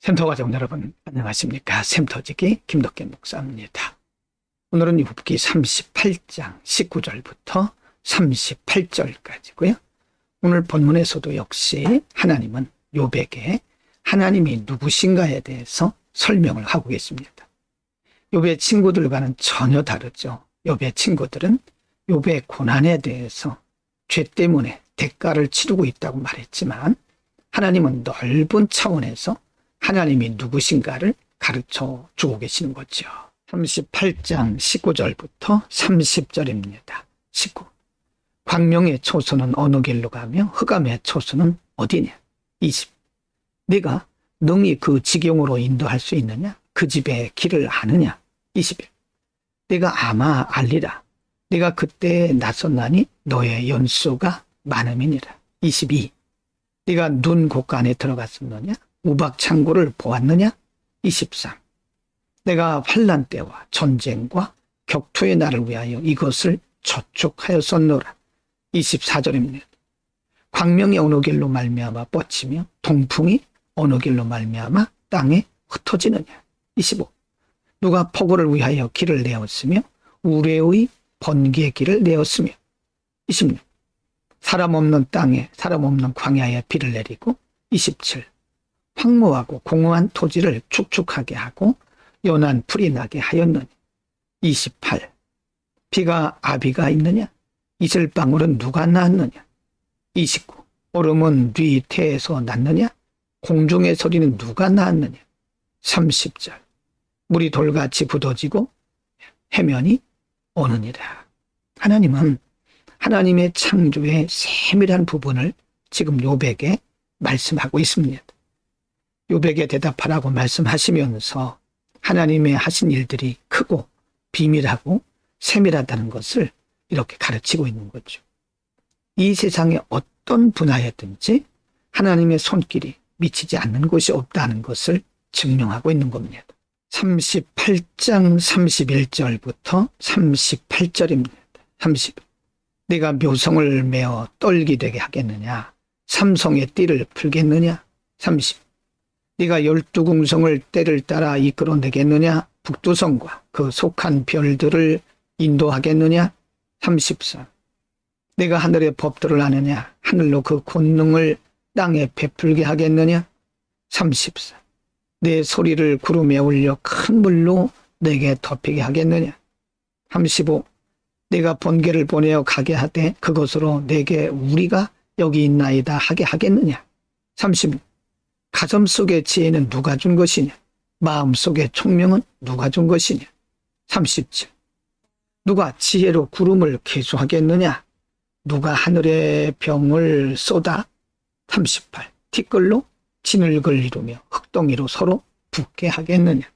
샘터가족 여러분 안녕하십니까. 샘터지기 김덕현 목사입니다. 오늘은 욥기 38장 19절부터 38절까지고요. 오늘 본문에서도 역시 하나님은 욥에게 하나님이 누구신가에 대해서 설명을 하고 계십니다. 욥의 친구들과는 전혀 다르죠. 욥의 친구들은 욥의 고난에 대해서 죄 때문에 대가를 치르고 있다고 말했지만 하나님은 넓은 차원에서 하나님이 누구신가를 가르쳐 주고 계시는 거죠. 38장 19절부터 30절입니다. 19. 광명의 초소는 어느 길로 가며 흑암의 초소는 어디냐? 20. 네가 능히 그 지경으로 인도할 수 있느냐? 그 집의 길을 아느냐? 21. 네가 아마 알리라. 네가 그때에 나섰나니 너의 연수가 많음이니라. 22. 네가 눈 곳간에 들어갔었느냐? 우박 창고를 보았느냐? 23. 내가 환난 때와 전쟁과 격투의 날을 위하여 이것을 저축하였었노라. 24절입니다. 광명이 어느 길로 말미암아 뻗치며 동풍이 어느 길로 말미암아 땅에 흩어지느냐. 25. 누가 폭우를 위하여 길을 내었으며 우레의 번개의 길을 내었으며. 26. 사람 없는 땅에 사람 없는 광야에 비를 내리고. 27. 황무하고 공허한 토지를 축축하게 하고 연한 풀이 나게 하였느니. 28. 비가 아비가 있느냐? 이슬방울은 누가 낳았느냐? 29. 얼음은 네 태에서 났느냐? 공중의 소리는 누가 낳았느냐? 30절. 물이 돌같이 굳어지고 해면이 오느니라. 하나님은 하나님의 창조의 세밀한 부분을 지금 욥에게 말씀하고 있습니다. 욥에게 대답하라고 말씀하시면서 하나님의 하신 일들이 크고 비밀하고 세밀하다는 것을 이렇게 가르치고 있는 거죠. 이 세상의 어떤 분야에든지 하나님의 손길이 미치지 않는 곳이 없다는 것을 증명하고 있는 겁니다. 38장 31절부터 38절입니다. 30. 네가 묘성을 메어 떨기 되게 하겠느냐? 삼성의 띠를 풀겠느냐? 30. 네가 12궁성을 때를 따라 이끌어내겠느냐? 북두성과 그 속한 별들을 인도하겠느냐? 34. 네가 하늘의 법들을 아느냐? 하늘로 그 권능을 땅에 베풀게 하겠느냐? 34. 내 소리를 구름에 올려 큰 물로 내게 덮이게 하겠느냐? 35. 네가 번개를 보내어 가게 하되 그것으로 내게 우리가 여기 있나이다 하게 하겠느냐? 36. 가슴 속의 지혜는 누가 준 것이냐? 마음 속의 총명은 누가 준 것이냐? 37. 누가 지혜로 구름을 계수하겠느냐? 누가 하늘의 병을 쏟아? 38. 티끌로 진흙을 이루며 흙덩이로 서로 붙게 하겠느냐?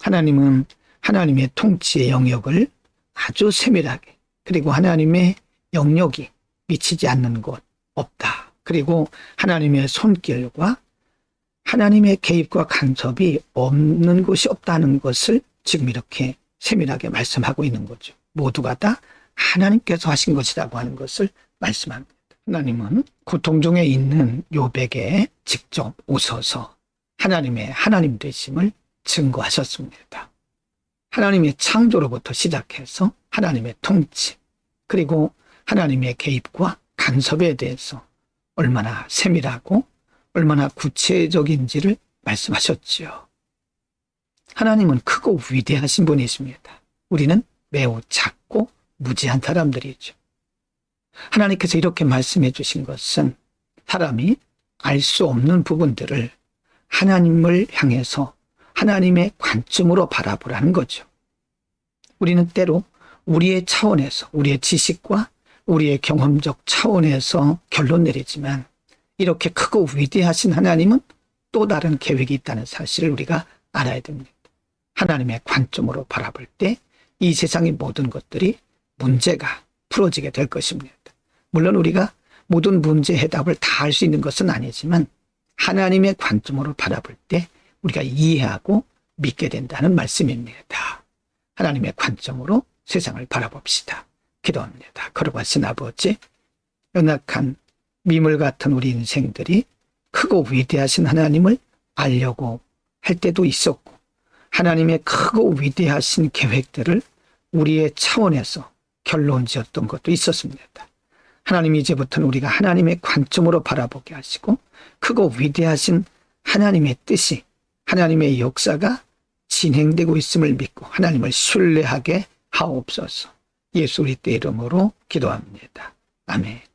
하나님은 하나님의 통치의 영역을 아주 세밀하게, 그리고 하나님의 영역이 미치지 않는 곳 없다. 그리고 하나님의 손길과 하나님의 개입과 간섭이 없는 곳이 없다는 것을 지금 이렇게 세밀하게 말씀하고 있는 거죠. 모두가 다 하나님께서 하신 것이라고 하는 것을 말씀합니다. 하나님은 고통 중에 있는 욥에게 직접 오셔서 하나님의 하나님 되심을 증거하셨습니다. 하나님의 창조로부터 시작해서 하나님의 통치, 그리고 하나님의 개입과 간섭에 대해서 얼마나 세밀하고 얼마나 구체적인지를 말씀하셨지요. 하나님은 크고 위대하신 분이십니다. 우리는 매우 작고 무지한 사람들이죠. 하나님께서 이렇게 말씀해 주신 것은 사람이 알 수 없는 부분들을 하나님을 향해서 하나님의 관점으로 바라보라는 거죠. 우리는 때로 우리의 차원에서, 우리의 지식과 우리의 경험적 차원에서 결론 내리지만 이렇게 크고 위대하신 하나님은 또 다른 계획이 있다는 사실을 우리가 알아야 됩니다. 하나님의 관점으로 바라볼 때 이 세상의 모든 것들이 문제가 풀어지게 될 것입니다. 물론 우리가 모든 문제 해답을 다 할 수 있는 것은 아니지만 하나님의 관점으로 바라볼 때 우리가 이해하고 믿게 된다는 말씀입니다. 하나님의 관점으로 세상을 바라봅시다. 기도합니다. 거룩하신 아버지, 연약한 미물 같은 우리 인생들이 크고 위대하신 하나님을 알려고 할 때도 있었고, 하나님의 크고 위대하신 계획들을 우리의 차원에서 결론 지었던 것도 있었습니다. 하나님, 이제부터는 우리가 하나님의 관점으로 바라보게 하시고 크고 위대하신 하나님의 뜻이, 하나님의 역사가 진행되고 있음을 믿고 하나님을 신뢰하게 하옵소서. 예수 그리스도의 이름으로 기도합니다. 아멘.